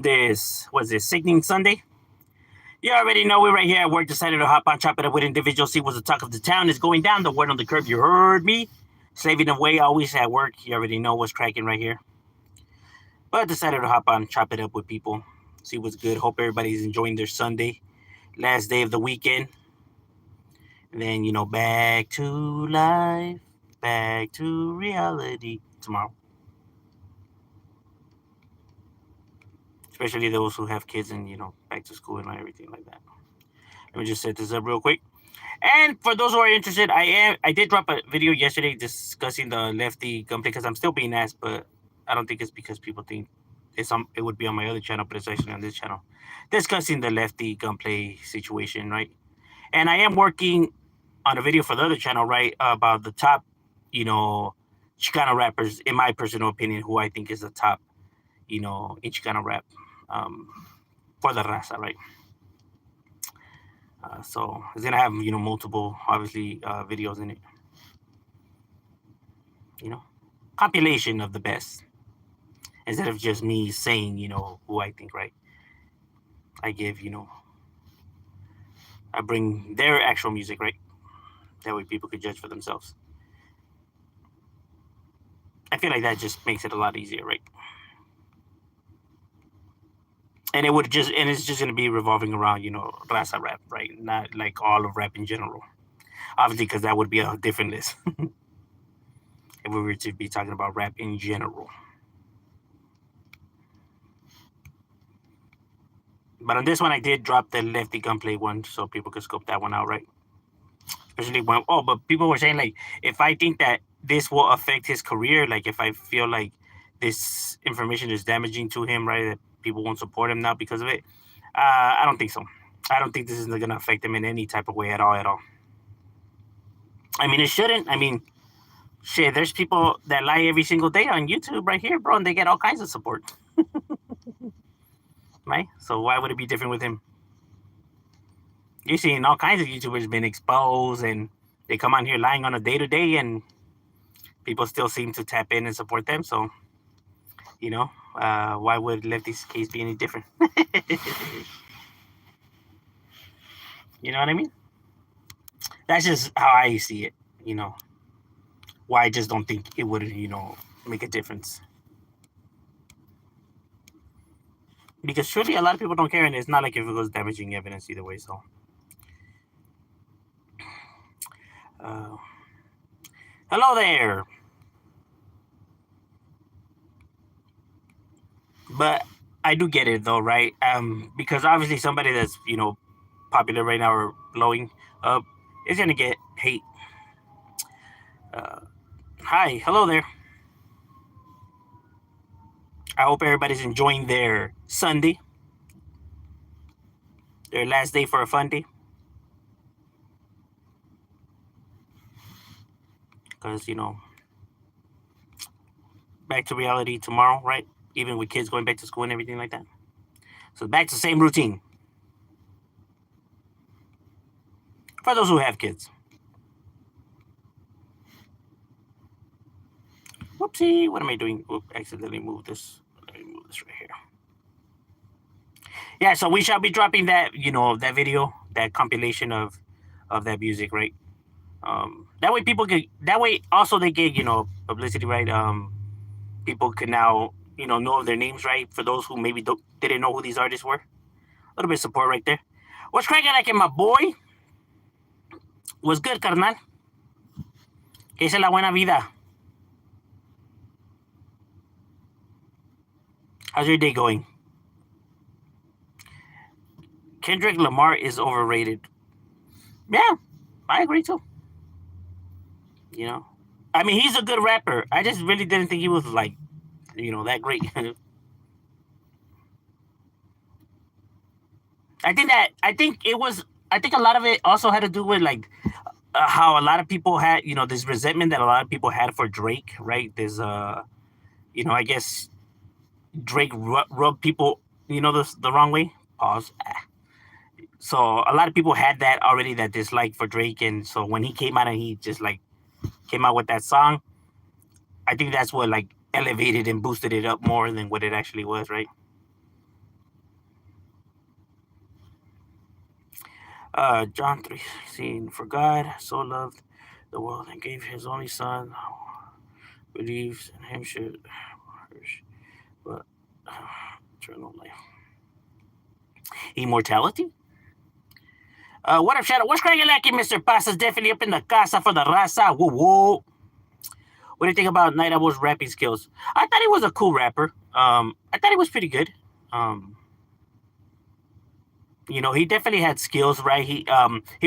This was this Sickening Sunday. You already know we right here at work decided to hop on, chop it up with individuals, see what the talk of the town is going down. The word on the curb, you heard me. Slaving away always at work. You already know what's cracking right here. But decided to hop on, chop it up with people, see what's good. Hope everybody's enjoying their Sunday, last day of the weekend. And then, back to life, back to reality tomorrow. Especially those who have kids and, back to school and everything like that. Let me just set this up real quick. And for those who are interested, I did drop a video yesterday discussing the lefty gunplay because I'm still being asked, but I don't think it's because people think it would be on my other channel, but it's actually on this channel, discussing the lefty gunplay situation, right? And I am working on a video for the other channel, right, about the top, Chicano rappers, in my personal opinion, who I think is the top, in Chicano rap, um, for the raza, right? So it's gonna have multiple obviously videos in it. Compilation of the best instead of just me saying who I think, right? I give I bring their actual music, right? That way people could judge for themselves. I feel like that just makes it a lot easier, right? And it's just gonna be revolving around raza rap, right? Not like all of rap in general. Obviously, because that would be a different list if we were to be talking about rap in general. But on this one, I did drop the lefty gunplay one so people could scope that one out, right? Especially when, but people were saying, like, if I think that this will affect his career, like, if I feel like this information is damaging to him, right, that people won't support him now because of it, I don't think so. I don't think this is going to affect him in any type of way at all, at all. I mean, it shouldn't. I mean, shit, there's people that lie every single day on YouTube right here, bro, and they get all kinds of support. Right? So why would it be different with him? You're seeing all kinds of YouTubers been exposed and they come on here lying on a day to day and people still seem to tap in and support them. So, why would Lefty's case be any different? You know what I mean? That's just how I see it, why I just don't think it would, make a difference. Because truly, a lot of people don't care, and it's not like if it was damaging evidence either way. So, hello there. But I do get it though, right? Because obviously somebody that's popular right now or blowing up is gonna get hate. Uh, Hi, hello there. I hope everybody's enjoying their Sunday, their last day for a fun day. Because back to reality tomorrow, right? Even with kids going back to school and everything like that. So back to the same routine for those who have kids. Whoopsie, what am I doing? Oop, accidentally moved this. Let me move this right here. Yeah, so we shall be dropping that, that video, that compilation of that music, right? That way people could, that way also they get, publicity, right? People could now, know of their names, right? For those who maybe didn't know who these artists were. A little bit of support right there. What's cracking like in my boy? What's good, carnal? Que es la buena vida? How's your day going? Kendrick Lamar is overrated. Yeah, I agree too. I mean, he's a good rapper. I just really didn't think he was like, that great. I think it was. I think a lot of it also had to do with like how a lot of people had, this resentment that a lot of people had for Drake, right? There's I guess Drake rubbed people, the wrong way. Pause. So a lot of people had that already, that dislike for Drake, and so when he came out and he just like came out with that song, I think that's what like elevated and boosted it up more than what it actually was, right? John 3:16. For God so loved the world and gave his only son, believes in him should perish, but eternal life. Immortality? What up, Shadow? What's cracking like Mr. Pasa's definitely up in the casa for the raza. Whoa, whoa. What do you think about Night Owl's rapping skills? I thought he was a cool rapper. I thought he was pretty good. Um, he definitely had skills, right? He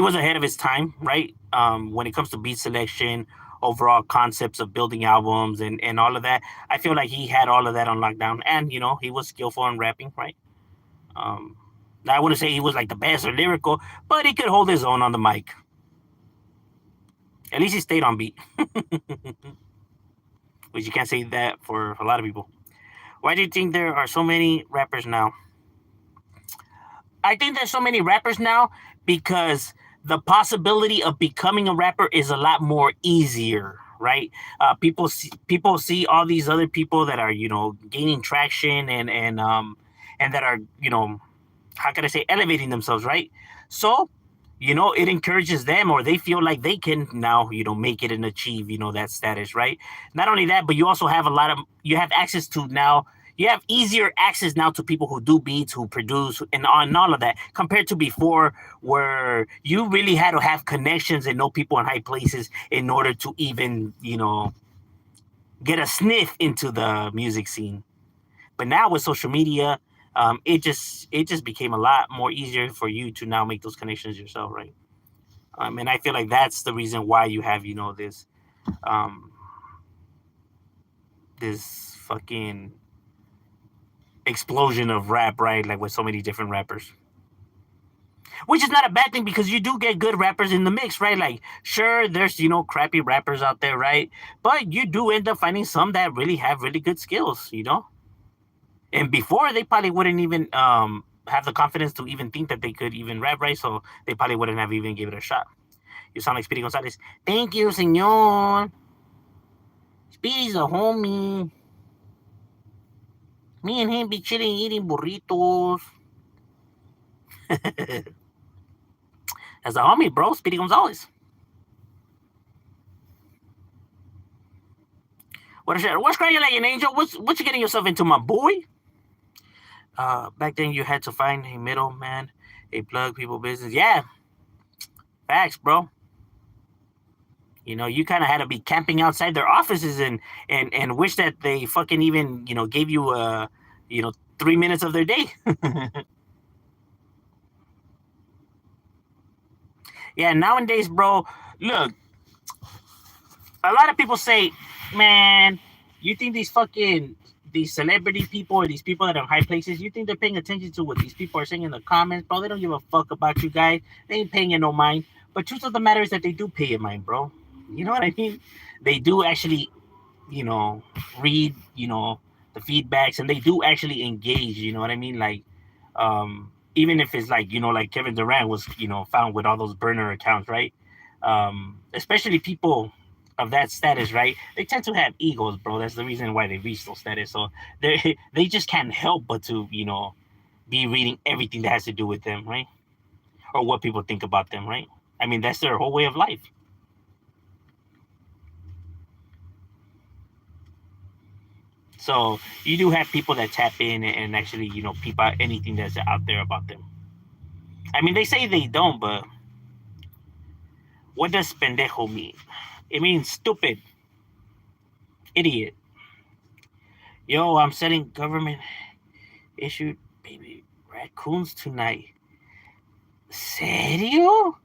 was ahead of his time, right? When it comes to beat selection, overall concepts of building albums and all of that. I feel like he had all of that on lockdown, and he was skillful in rapping, right? Um, I wouldn't say he was like the best or lyrical, but he could hold his own on the mic. At least he stayed on beat, which you can't say that for a lot of people. Why do you think there are so many rappers now? I think there's so many rappers now because the possibility of becoming a rapper is a lot more easier, right? People see all these other people that are gaining traction and that are how can I say elevating themselves, right? So it encourages them, or they feel like they can now make it and achieve that status, right? Not only that, but you have access to now, you have easier access now to people who do beats, who produce, and all of that, compared to before, where you really had to have connections and know people in high places in order to even get a sniff into the music scene. But now with social media, it just became a lot more easier for you to now make those connections yourself, right? And I feel like that's the reason why you have um, this fucking explosion of rap, right? Like with so many different rappers. Which is not a bad thing because you do get good rappers in the mix, right? Like, sure, there's crappy rappers out there, right? But you do end up finding some that really have really good skills. And before they probably wouldn't even have the confidence to even think that they could even rap, right? So they probably wouldn't have even give it a shot. You sound like Speedy Gonzalez. Thank you, senor. Speedy's a homie. Me and him be chilling eating burritos. As a homie, bro, Speedy Gonzalez. What's cracking like an angel? What you getting yourself into, my boy? Back then you had to find a middleman, a plug people business. Yeah, facts, bro. You kind of had to be camping outside their offices and wish that they fucking even gave you 3 minutes of their day. Yeah, nowadays, bro. Look, a lot of people say, man, you think these celebrity people or these people that are in high places, you think they're paying attention to what these people are saying in the comments, bro? They don't give a fuck about you guys. They ain't paying you no mind. But truth of the matter is that they do pay you mind, bro. You know what I mean? They do actually, you know, read, the feedbacks, and they do actually engage. You know what I mean? Like, even if it's like, like Kevin Durant was, found with all those burner accounts, right? Especially people of that status, right? They tend to have egos, bro. That's the reason why they reach those status. So they just can't help but to, be reading everything that has to do with them, right? Or what people think about them, right? I mean, that's their whole way of life. So you do have people that tap in and actually, peep out anything that's out there about them. I mean, they say they don't, but what does pendejo mean? It means stupid, idiot. Yo, I'm selling government issued baby raccoons tonight. Serio?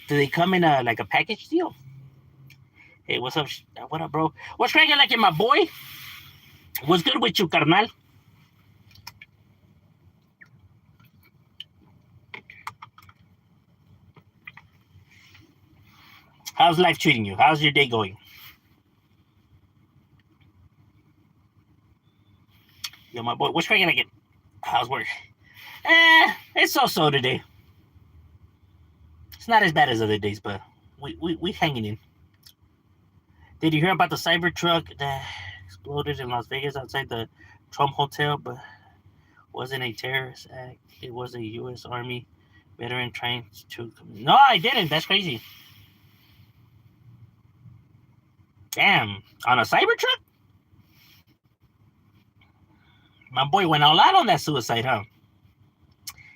Do they come in a package deal? Hey, what's up? What up, bro? What's cracking like in my boy? What's good with you, carnal? How's life treating you? How's your day going? Yo, my boy, what's cracking like it? How's work? It's so today. It's not as bad as other days, but we hanging in. Did you hear about the cyber truck that exploded in Las Vegas outside the Trump Hotel, but wasn't a terrorist act? It was a U.S. Army Veteran trying to. No, I didn't. That's crazy. Damn, on a Cybertruck? My boy went all out on that suicide, huh?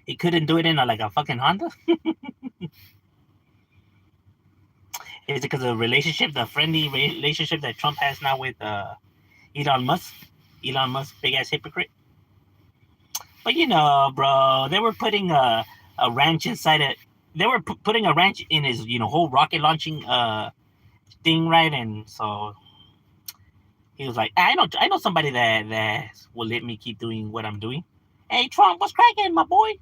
He couldn't do it in like a fucking Honda. Is it because of the relationship, the friendly relationship that Trump has now with Elon Musk? Elon Musk, big ass hypocrite. But you know, bro, they were putting a ranch inside it. They were putting a ranch in his, whole rocket launching thing, right? And so he was like, I know somebody that will let me keep doing what I'm doing. Hey, Trump, what's cracking, my boy?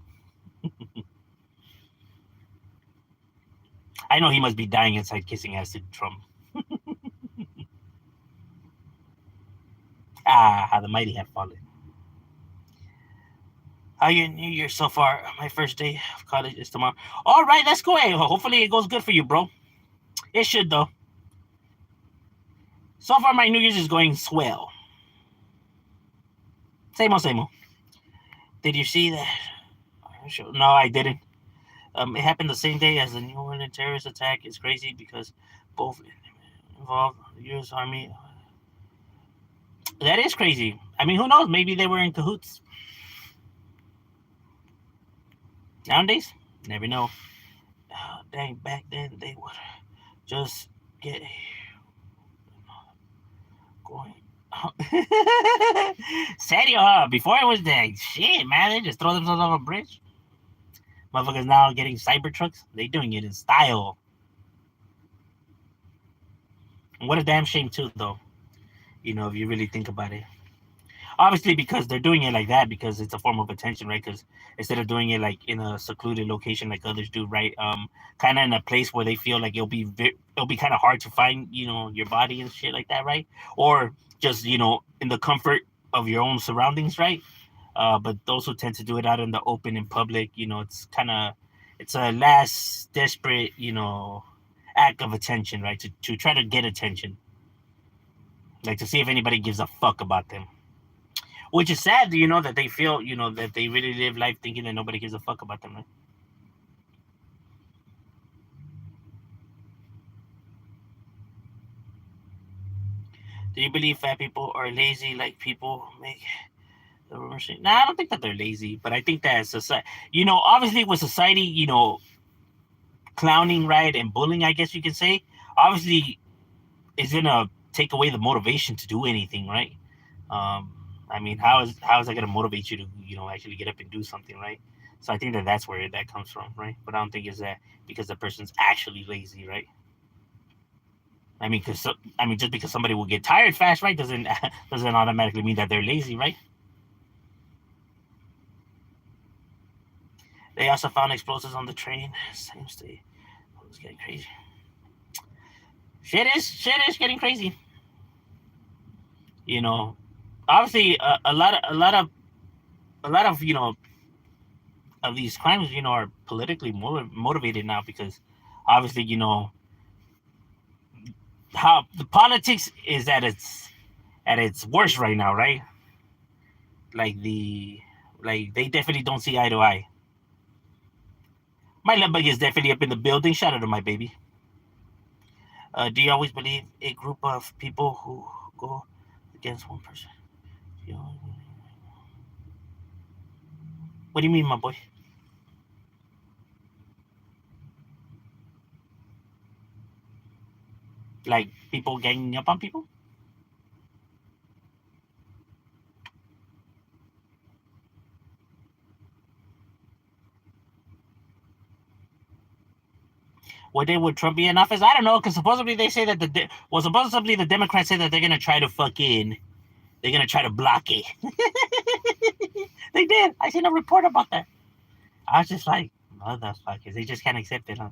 I know he must be dying inside kissing ass to Trump. How the mighty have fallen. How your New Year so far? My first day of college is tomorrow. All right, let's go. Hey, hopefully it goes good for you, bro. It should though. So far, my New Year's is going swell. Same old, same old. Did you see that? No, I didn't. It happened the same day as the New Orleans terrorist attack. It's crazy because both involved the U.S. Army. That is crazy. I mean, who knows? Maybe they were in cahoots. Nowadays, never know. Dang, back then they would just get going. Serio, huh? Before it was that shit, man. They just throw themselves off a bridge. Motherfuckers now getting Cybertrucks. They doing it in style. And what a damn shame too, though. If you really think about it. Obviously, because they're doing it like that because it's a form of attention, right? Because instead of doing it like in a secluded location like others do, right? Kind of in a place where they feel like it'll be kind of hard to find, your body and shit like that, right? Or just in the comfort of your own surroundings, right? But those who tend to do it out in the open in public, it's a last desperate, act of attention, right? To try to get attention, like to see if anybody gives a fuck about them. Which is sad, that they feel, that they really live life thinking that nobody gives a fuck about them, right? Do you believe fat people are lazy like people make the rumor say? Nah, I don't think that they're lazy, but I think that society, obviously with society, clowning, right, and bullying, I guess you can say, obviously is gonna take away the motivation to do anything, right? Um, I mean, how is that gonna motivate you to actually get up and do something, right? So I think that that's where that comes from, right? But I don't think it's that because the person's actually lazy, right? I mean, just because somebody will get tired fast, right, doesn't doesn't automatically mean that they're lazy, right? They also found explosives on the train. Same state. It was getting crazy. Shit is getting crazy. You know, obviously a lot of of these crimes are politically motivated now because obviously how the politics is at its worst right now, right? Like they definitely don't see eye to eye. My Lemberg is definitely up in the building. Shout out to my baby. Do you always believe a group of people who go against one person? What do you mean, my boy? Like people ganging up on people? What day would Trump be in office? I don't know, because supposedly they say that supposedly the Democrats say that they're gonna try to they're gonna try to block it. They did. I seen a report about that. I was just like, motherfuckers, they just can't accept it, huh?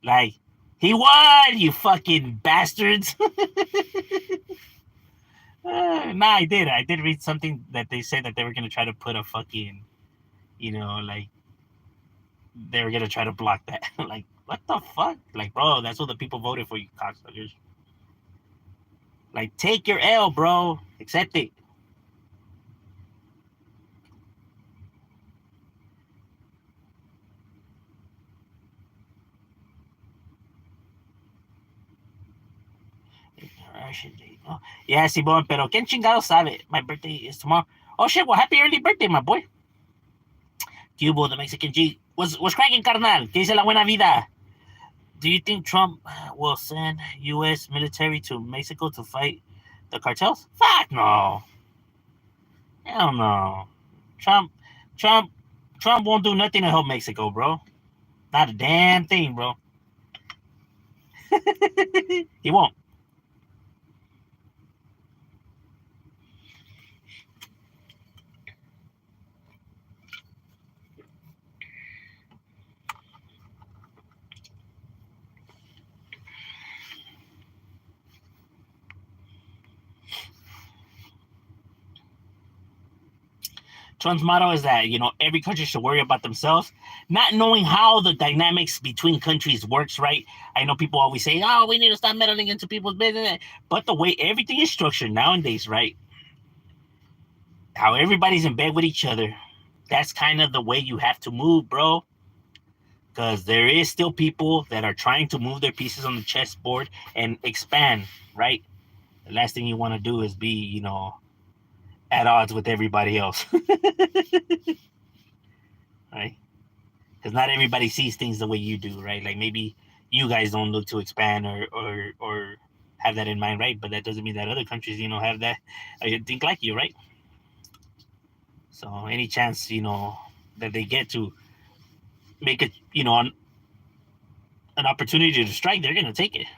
Like, he won, you fucking bastards. Nah, I did. I did read something that they said that they were gonna try to put a fucking, like they were gonna try to block that. Like, what the fuck? Like, bro, that's what the people voted for, you cocksuckers. Like, take your L, bro. Accept it. Oh, yeah, Simon, pero ¿quién chingado sabe? My birthday is tomorrow. Oh shit, well, happy early birthday, my boy. Cubo, the Mexican G. Was cracking, carnal? ¿Qué dice la buena vida? Do you think Trump will send U.S. military to Mexico to fight the cartels? Fuck no. Hell no. Trump, Trump, Trump won't do nothing to help Mexico, bro. Not a damn thing, bro. He won't. Trump's motto is that every country should worry about themselves, not knowing how the dynamics between countries works. Right? I know people always say, "Oh, we need to stop meddling into people's business," but the way everything is structured nowadays, right? How everybody's in bed with each other. That's kind of the way you have to move, bro. Because there is still people that are trying to move their pieces on the chessboard and expand, right? The last thing you want to do is be, at odds with everybody else, right? Because not everybody sees things the way you do, right? Like maybe you guys don't look to expand or have that in mind, right? But that doesn't mean that other countries, have that or think like you, right? So any chance, that they get to make it, an opportunity to strike, they're gonna take it.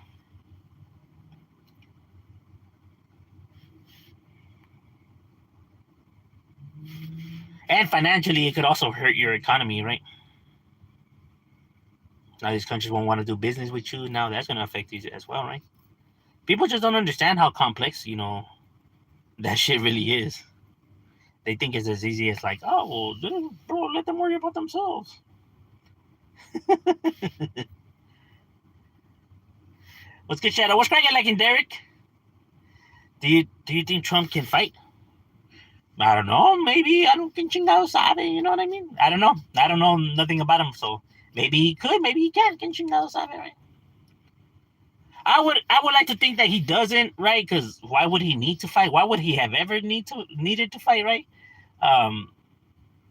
And financially, it could also hurt your economy, right? Now these countries won't want to do business with you. Now that's gonna affect you as well, right? People just don't understand how complex, that shit really is. They think it's as easy as like, oh, well, dude, bro, let them worry about themselves. What's good, Shadow? What's cracking, like in Derek? Do you think Trump can fight? I don't know. Maybe I don't think chingado sabe. You know what I mean? I don't know. I don't know nothing about him, so maybe he could. Maybe he can. Can chingado sabe, right? I would like to think that he doesn't, right? Because why would he need to fight? Why would he have ever needed to fight, right? Um,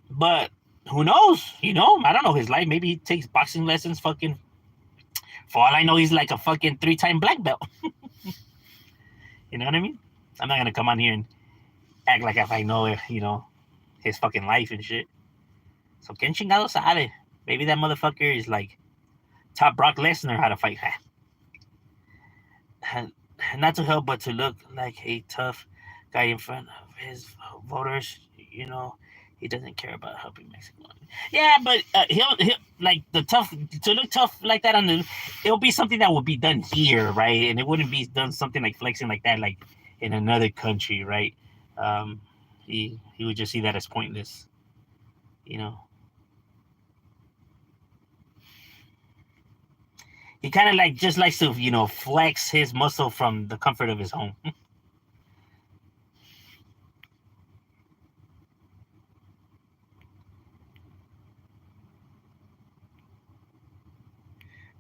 but who knows? I don't know his life. Maybe he takes boxing lessons. Fucking, for all I know, he's like a fucking 3-time black belt. You know what I mean? I'm not gonna come on here and act like if I know, his fucking life and shit. So Ken chingado sabe. Maybe that motherfucker is like top Brock Lesnar how to fight. Not to help, but to look like a tough guy in front of his voters. He doesn't care about helping Mexico. Yeah, but he'll like the tough to look tough like that it'll be something that will be done here, right? And it wouldn't be done something like flexing like that, like in another country, right? Um, he would just see that as pointless, you know. He kind of like just likes to, flex his muscle from the comfort of his home.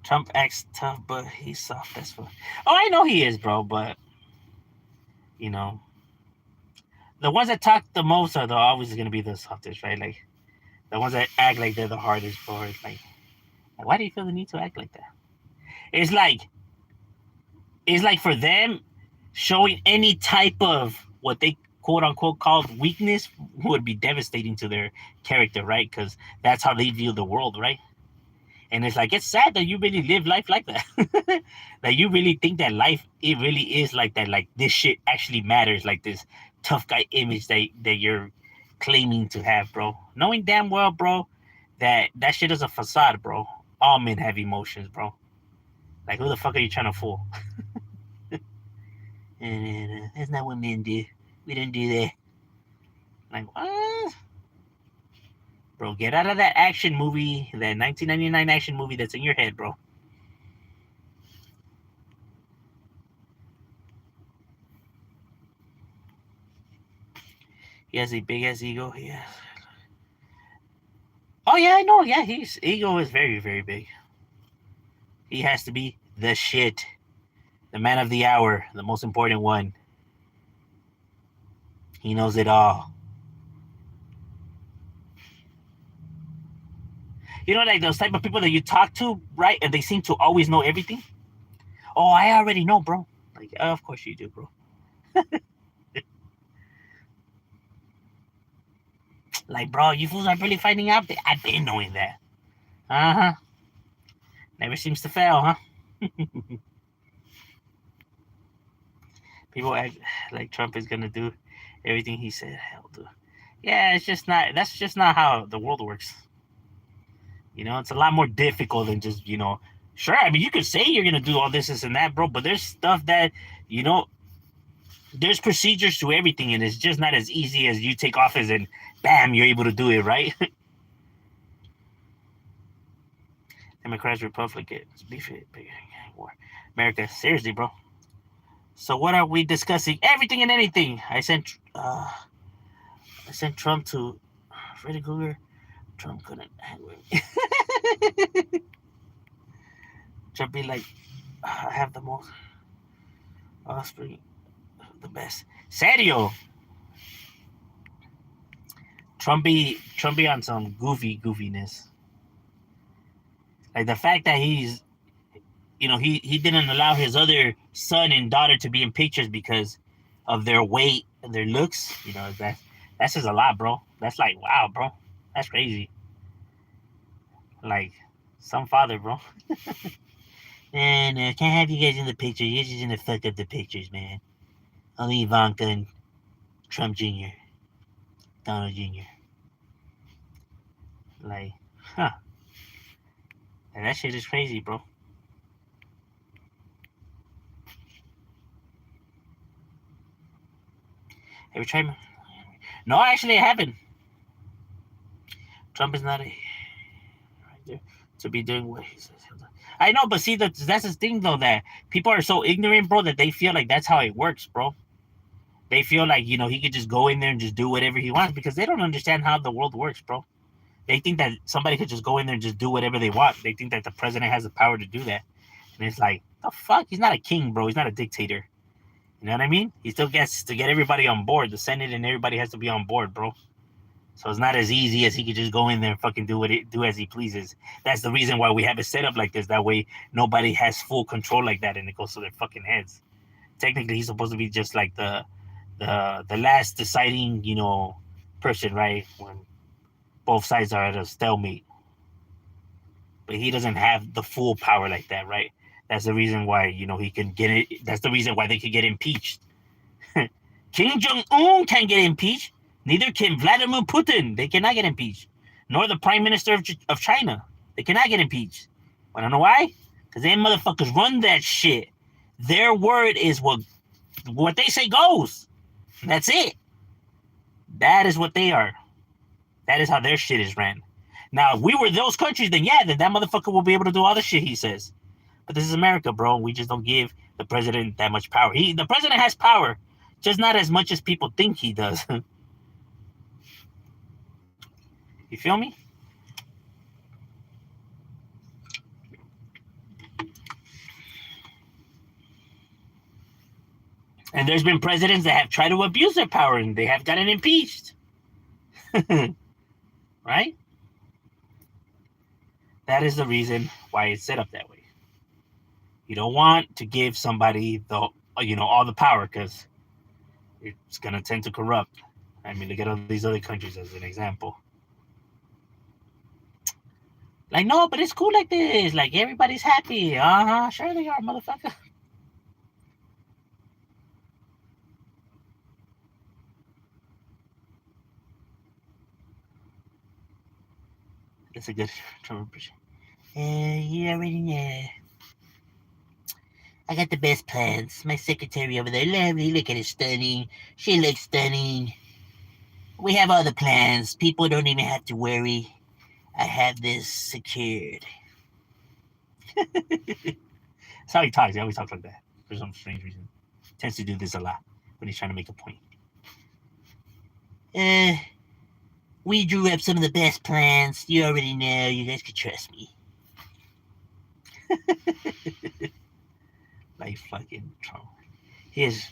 Trump acts tough, but he's soft as fuck. Oh, I know he is, bro. But you know, the ones that talk the most are always going to be the softest, right? Like the ones that act like they're the hardest, bro. It's like, why do you feel the need to act like that? It's like for them showing any type of what they quote unquote called weakness would be devastating to their character, right? Because that's how they view the world, right? And it's like it's sad that you really live life like that. That you really think that life it really is like that. Like this shit actually matters. Like this tough guy image that you're claiming to have, bro. Knowing damn well, bro, that shit is a facade, bro. All men have emotions, bro. Like who the fuck are you trying to fool? That's not what men do. We don't do that. Like what? Bro, get out of that action movie, that 1999 action movie that's in your head, bro. He has a big ass ego. Yeah. Oh yeah, I know. Yeah, his ego is very, very big. He has to be the shit. The man of the hour, the most important one. He knows it all. You know, like those type of people that you talk to, right? And they seem to always know everything. Oh, I already know, bro. Like, of course you do, bro. Like, bro, you fools are really finding out. I've been knowing that. Uh-huh. Never seems to fail, huh? People act like Trump is gonna do everything he said he'll do. Yeah, it's just not. That's just not how the world works. You know, it's a lot more difficult than just Sure, I mean, you could say you're gonna do all this and that, bro, but there's stuff that you know. There's procedures to everything, and it's just not as easy as you take office and bam, you're able to do it, right? Democrats, Republicans, beef it, war. America, seriously, bro. So what are we discussing? Everything and anything. I sent Trump to Freddy Krueger. Trump couldn't hang with me. Trump be like, I have the most offspring, the best. Serio. Trump be on some goofiness. Like the fact that he's he didn't allow his other son and daughter to be in pictures because of their weight and their looks. That says a lot, bro. That's like, wow, bro. That's crazy. Like, some father, bro. And can't have you guys in the picture. You're just gonna fuck up the pictures, man. Only Ivanka and Trump Jr., Donald Jr. Like, huh. And that shit is crazy, bro. Have you tried? No, actually, I haven't. Trump is not right there to be doing what he says. I know, but see, that's the thing, though, that people are so ignorant, bro, that they feel like that's how it works, bro. They feel like, he could just go in there and just do whatever he wants because they don't understand how the world works, bro. They think that somebody could just go in there and just do whatever they want. They think that the president has the power to do that. And it's like, the fuck? He's not a king, bro. He's not a dictator. You know what I mean? He still gets to get everybody on board. The Senate and everybody has to be on board, bro. So it's not as easy as he could just go in there and fucking do as he pleases. That's the reason why we have it set up like this. That way nobody has full control like that and it goes to their fucking heads. Technically, he's supposed to be just like the last deciding, person, right? When both sides are at a stalemate. But he doesn't have the full power like that, right? That's the reason why, he can get it. That's the reason why they could get impeached. Kim Jong-un can't get impeached. Neither can Vladimir Putin. They cannot get impeached. Nor the Prime Minister of China. They cannot get impeached. I don't know why? Because them motherfuckers run that shit. Their word is what they say goes. That's it. That is what they are. That is how their shit is ran. Now, if we were those countries, then that motherfucker will be able to do all the shit he says. But this is America, bro. We just don't give the president that much power. The president has power, just not as much as people think he does. You feel me? And there's been presidents that have tried to abuse their power and they have gotten impeached. Right? That is the reason why it's set up that way. You don't want to give somebody all the power because it's going to tend to corrupt. I mean, look at all these other countries as an example. Like, no, but it's cool like this. Like, everybody's happy. Sure they are, motherfucker. That's a good Trump impression. You already know. I got the best plans. My secretary over there, lovely. Look at it, stunning. She looks stunning. We have all the plans. People don't even have to worry. I have this secured. That's how he talks. He always talks like that for some strange reason. He tends to do this a lot when he's trying to make a point. We drew up some of the best plans. You already know. You guys can trust me. like fucking Trump. He is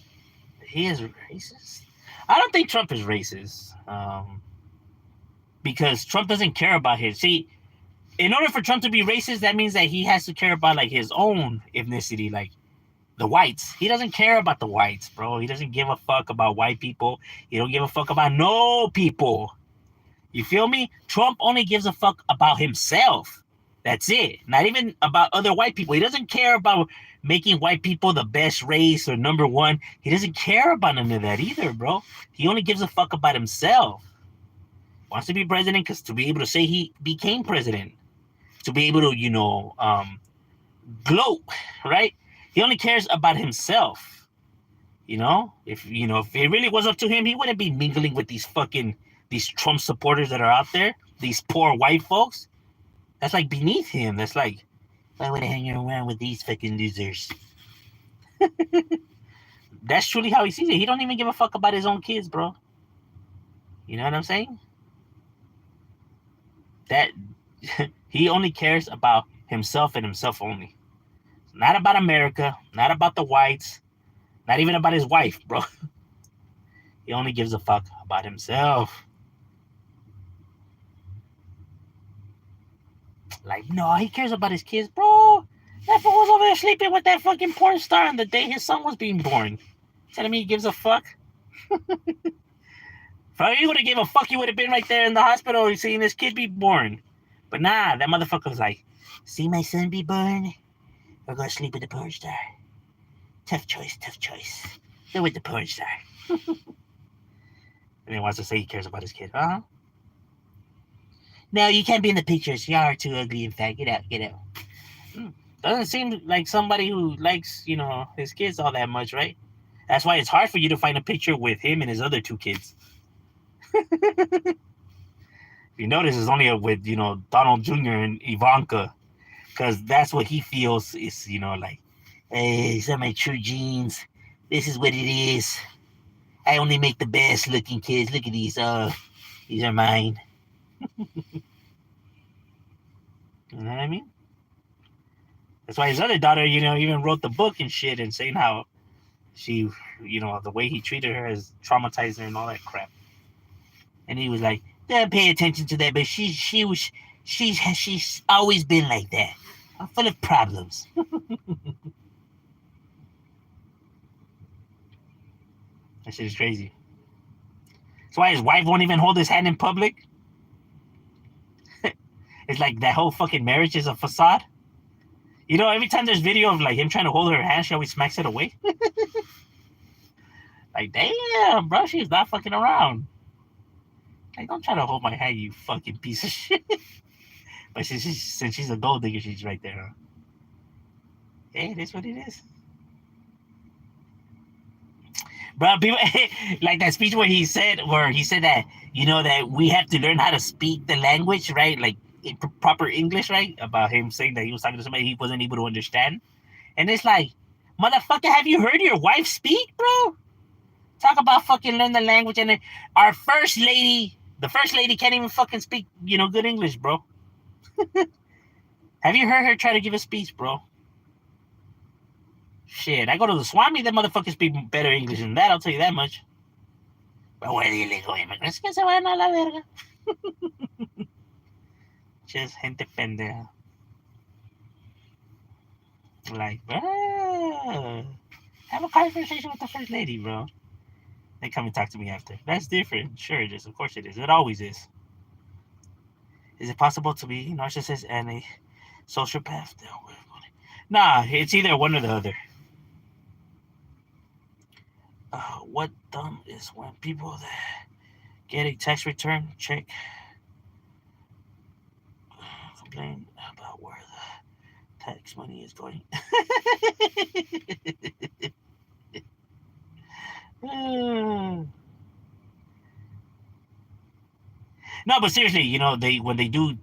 racist. I don't think Trump is racist. Because Trump doesn't care about his. See, in order for Trump to be racist, that means that he has to care about like his own ethnicity, like the whites. He doesn't care about the whites, bro. He doesn't give a fuck about white people. He don't give a fuck about no people. You feel me? Trump only gives a fuck about himself. That's it. Not even about other white people. He doesn't care about making white people the best race or number one. He doesn't care about none of that either, bro. He only gives a fuck about himself. Wants to be president because to be able to say he became president. To be able to, gloat, right? He only cares about himself. If it really was up to him, he wouldn't be mingling with these Trump supporters that are out there, these poor white folks. That's like beneath him. That's like, why would I hang around with these fucking losers? That's truly how he sees it. He don't even give a fuck about his own kids, bro. You know what I'm saying? That he only cares about himself and himself only. Not about America, not about the whites, not even about his wife, bro. He only gives a fuck about himself. Like, no, he cares about his kids, bro. That fool was over there sleeping with that fucking porn star on the day his son was being born. Telling me he gives a fuck? If he would have given a fuck, he would have been right there in the hospital seeing his kid be born. But nah, that motherfucker was like, see my son be born? Or go sleep with the porn star? Tough choice. Go with the porn star. And he wants to say he cares about his kid. Uh-huh. No, you can't be in the pictures. You are too ugly, in fact. Get out. Doesn't seem like somebody who likes, his kids all that much, right? That's why it's hard for you to find a picture with him and his other two kids. If you notice, it's only with, Donald Jr. and Ivanka. Because that's what he feels is, like, hey, these are my true genes. This is what it is. I only make the best looking kids. Look at these. These are mine. You know what I mean? That's why his other daughter, even wrote the book and shit and saying how she, the way he treated her has traumatized her and all that crap. And he was like, don't pay attention to that, but she's always been like that. I'm full of problems. That shit is crazy. That's why his wife won't even hold his hand in public. It's like that whole fucking marriage is a facade. Every time there's video of like him trying to hold her hand, she always smacks it away. Like, damn, bro, she's not fucking around. Like, don't try to hold my hand, you fucking piece of shit. But since she's a gold digger, she's right there, huh? Hey, it is what it is. Bro, people like that speech where he said that, that we have to learn how to speak the language, right? Like in proper English, right? About him saying that he was talking to somebody he wasn't able to understand. And it's like, motherfucker, have you heard your wife speak, bro? Talk about fucking learn the language. And then our first lady, the first lady can't even fucking speak, good English, bro. Have you heard her try to give a speech, bro? Shit, I go to the Swami, that motherfucker speak better English than that, I'll tell you that much. But where the illegal immigrants que se vayan a la verga. Just gente pendeja. Like, bro, have a conversation with the first lady, bro. They come and talk to me after. That's different. Sure it is. Of course it is. It always is. Is it possible to be narcissist and a sociopath? Nah, it's either one or the other. What dumb is when people that get a tax return check complain about where the tax money is going. No, but seriously, when they do,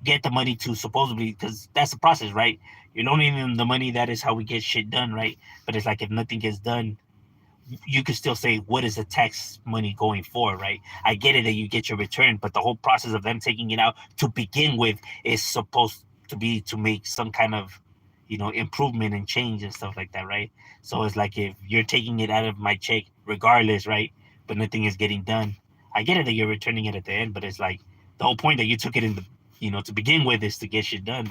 get the money to supposedly, because that's the process, right? You're loaning them the money. That is how we get shit done, right? But it's like if nothing gets done, you could still say, what is the tax money going for, right? I get it that you get your return, but the whole process of them taking it out to begin with is supposed to be to make some kind of, improvement and change and stuff like that, right? So it's like if you're taking it out of my check regardless, right? But nothing is getting done. I get it that you're returning it at the end, but it's like the whole point that you took it in to begin with is to get shit done.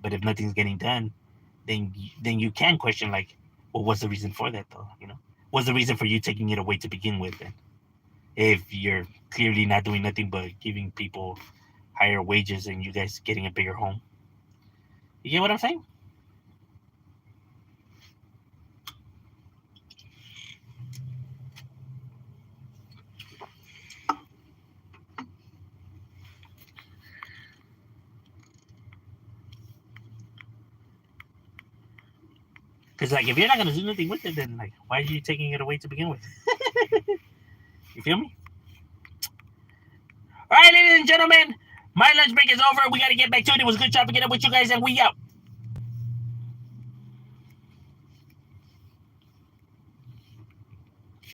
But if nothing's getting done, then you can question like, well, what's the reason for that though? What's the reason for you taking it away to begin with then? If you're clearly not doing nothing but giving people higher wages and you guys getting a bigger home. You get what I'm saying? Because like if you're not gonna do nothing with it, then like why are you taking it away to begin with? You feel me? All right, ladies and gentlemen, my lunch break is over. We gotta get back to it. It was a good job to get up with you guys, and we out.